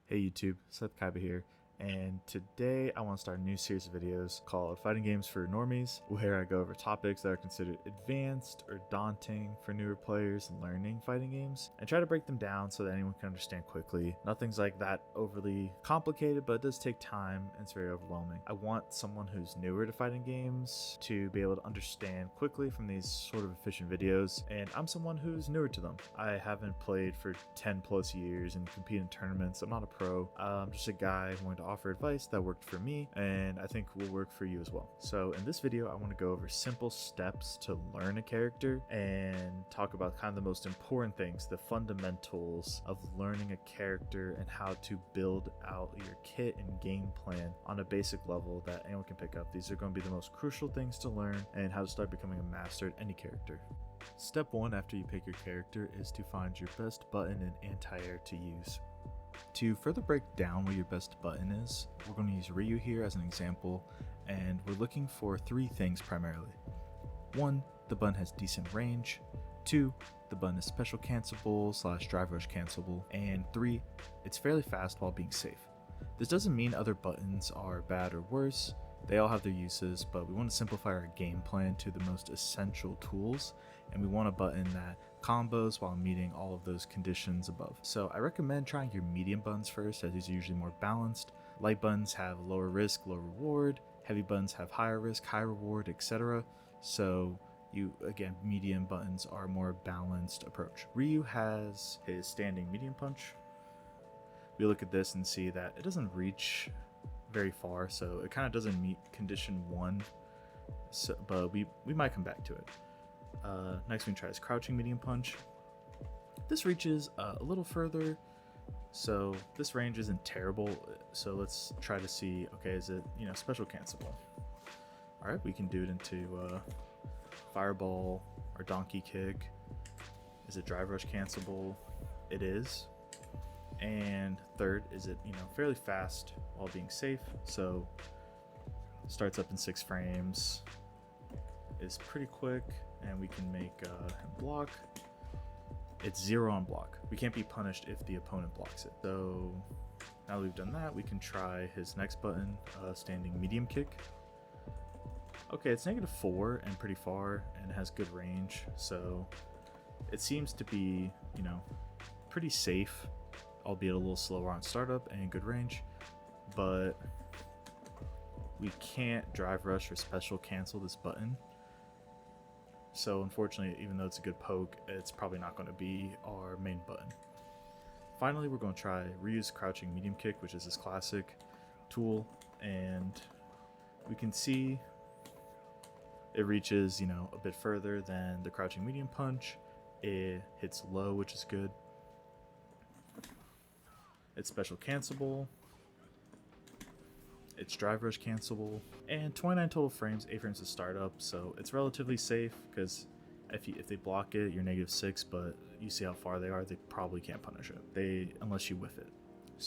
Hey YouTube, Seth Kaiba here, and today I want to start a new series of videos called Fighting Games for Normies, where I go over topics that are considered advanced or daunting for newer players learning fighting games, and try to break them down so that anyone can understand quickly. Nothing's like that overly complicated, but it does take time and it's very overwhelming. I want someone who's newer to fighting games to be able to understand quickly from these sort of efficient videos, and I'm someone who's newer to them. I haven't played for 10 plus years and compete in tournaments. I'm not a pro. I'm just a guy wanting to offer advice that worked for me and I think will work for you as well. So in this video, I want to go over simple steps to learn a character and talk about kind of the most important things, the fundamentals of learning a character and how to build out your kit and game plan on a basic level that anyone can pick up. These are going to be the most crucial things to learn and how to start becoming a master at any character. Step 1 after you pick your character is to find your best button and anti-air to use. To further break down what your best button is, we're going to use Ryu here as an example, and we're looking for 3 things primarily. 1, the button has decent range. 2, the button is special cancelable / drive rush cancelable. And 3, it's fairly fast while being safe. This doesn't mean other buttons are bad or worse. They all have their uses, but we want to simplify our game plan to the most essential tools, and we want a button that combos while meeting all of those conditions above. So I recommend trying your medium buttons first, as these are usually more balanced. Light buttons have lower risk, low reward. Heavy buttons have higher risk, high reward, etc. So medium buttons are a more balanced approach. Ryu has his standing medium punch. We look at this and see that it doesn't reach very far, so it kind of doesn't meet condition 1, but we might come back to it. Next we can try his crouching medium punch. This reaches a little further, so this range isn't terrible. So let's try to see, okay, is it special cancelable? Alright, we can do it into fireball or donkey kick. Is it drive rush cancelable? It is. And third, is it fairly fast while being safe? So starts up in 6 frames, is pretty quick, and we can make him block. It's 0 on block. We can't be punished if the opponent blocks it. So now that we've done that, we can try his next button, standing medium kick. Okay, it's -4 and pretty far and has good range, so it seems to be pretty safe, albeit a little slower on startup and good range, but we can't drive rush or special cancel this button. So unfortunately, even though it's a good poke, it's probably not going to be our main button. Finally, we're going to try Ryu's crouching medium kick, which is his classic tool, and we can see it reaches a bit further than the crouching medium punch. It hits low, which is good. It's special cancelable, it's drive rush cancelable, and 29 total frames, 8 frames to startup, so it's relatively safe because if they block it, you're -6, but you see how far they are, they probably can't punish it unless you whiff it.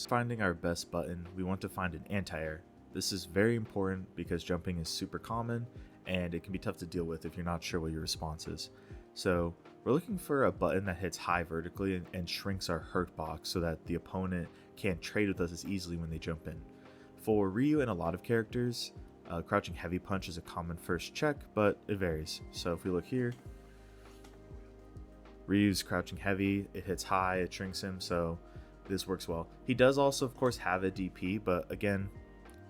Finding our best button, we want to find an anti-air. This is very important because jumping is super common and it can be tough to deal with if you're not sure what your response is. So we're looking for a button that hits high vertically and shrinks our hurt box so that the opponent can't trade with us as easily when they jump in. For Ryu and a lot of characters, crouching heavy punch is a common first check, but it varies. So if we look here, Ryu's crouching heavy, it hits high, it shrinks him, so this works well. He does also of course have a DP, but again,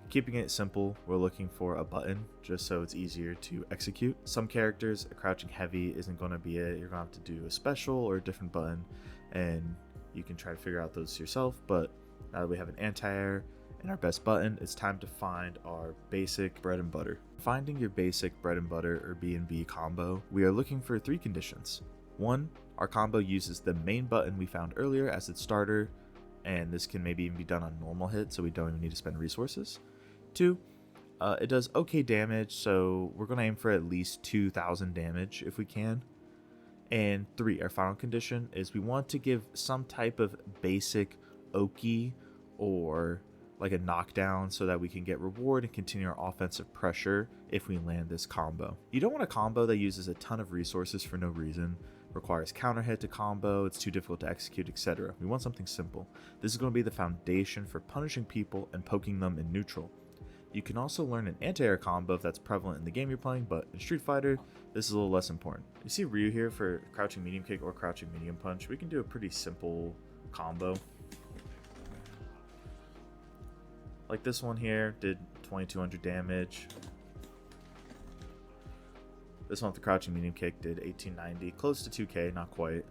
keeping it simple, we're looking for a button just so it's easier to execute. Some characters, a crouching heavy isn't going to be it. You're going to have to do a special or a different button, and you can try to figure out those yourself. But now that we have an anti-air and our best button, it's time to find our basic bread and butter. Finding your basic bread and butter or BnB combo, we are looking for 3 conditions. 1, our combo uses the main button we found earlier as its starter, and this can maybe even be done on normal hit, so we don't even need to spend resources. 2, it does okay damage, so we're going to aim for at least 2,000 damage if we can. And 3, our final condition is we want to give some type of basic Oki or like a knockdown so that we can get reward and continue our offensive pressure if we land this combo. You don't want a combo that uses a ton of resources for no reason. requires counter hit to combo, it's too difficult to execute, etc. We want something simple. This is going to be the foundation for punishing people and poking them in neutral. You can also learn an anti-air combo if that's prevalent in the game you're playing, but in Street Fighter, this is a little less important. You see Ryu here for crouching medium kick or crouching medium punch. We can do a pretty simple combo. Like this one here did 2200 damage. This one with the crouching medium kick did 1890, close to 2k, not quite.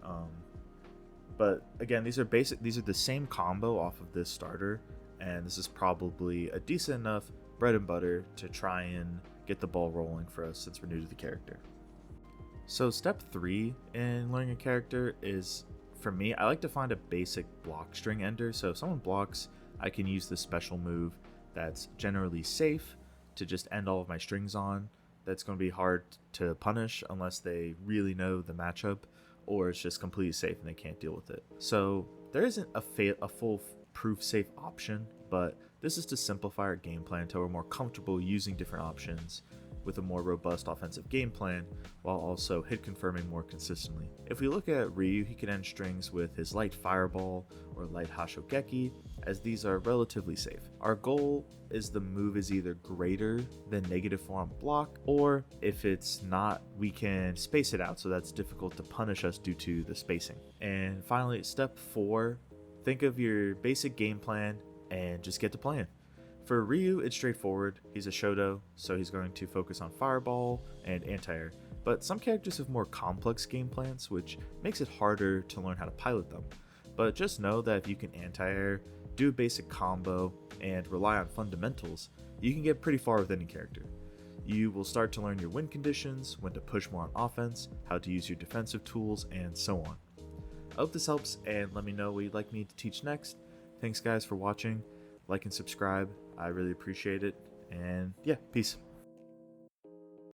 But again, these are the same combo off of this starter, and this is probably a decent enough bread and butter to try and get the ball rolling for us since we're new to the character. So step 3 in learning a character is, for me, I like to find a basic block string ender. So if someone blocks, I can use this special move that's generally safe to just end all of my strings on. That's going to be hard to punish unless they really know the matchup, or it's just completely safe and they can't deal with it. So there isn't a full proof safe option, but this is to simplify our game plan until we're more comfortable using different options with a more robust offensive game plan, while also hit confirming more consistently. If we look at Ryu, he can end strings with his light fireball or light hashogeki, as these are relatively safe. Our goal is the move is either greater than -4 on block, or if it's not, we can space it out so that's difficult to punish us due to the spacing. And finally, step 4, think of your basic game plan and just get to playing. For Ryu, it's straightforward. He's a Shoto, so he's going to focus on Fireball and Anti-Air. But some characters have more complex game plans, which makes it harder to learn how to pilot them. But just know that if you can Anti-Air, do a basic combo, and rely on fundamentals, you can get pretty far with any character. You will start to learn your win conditions, when to push more on offense, how to use your defensive tools, and so on. I hope this helps, and let me know what you'd like me to teach next. Thanks guys for watching. Like and subscribe. I really appreciate it. And yeah, peace.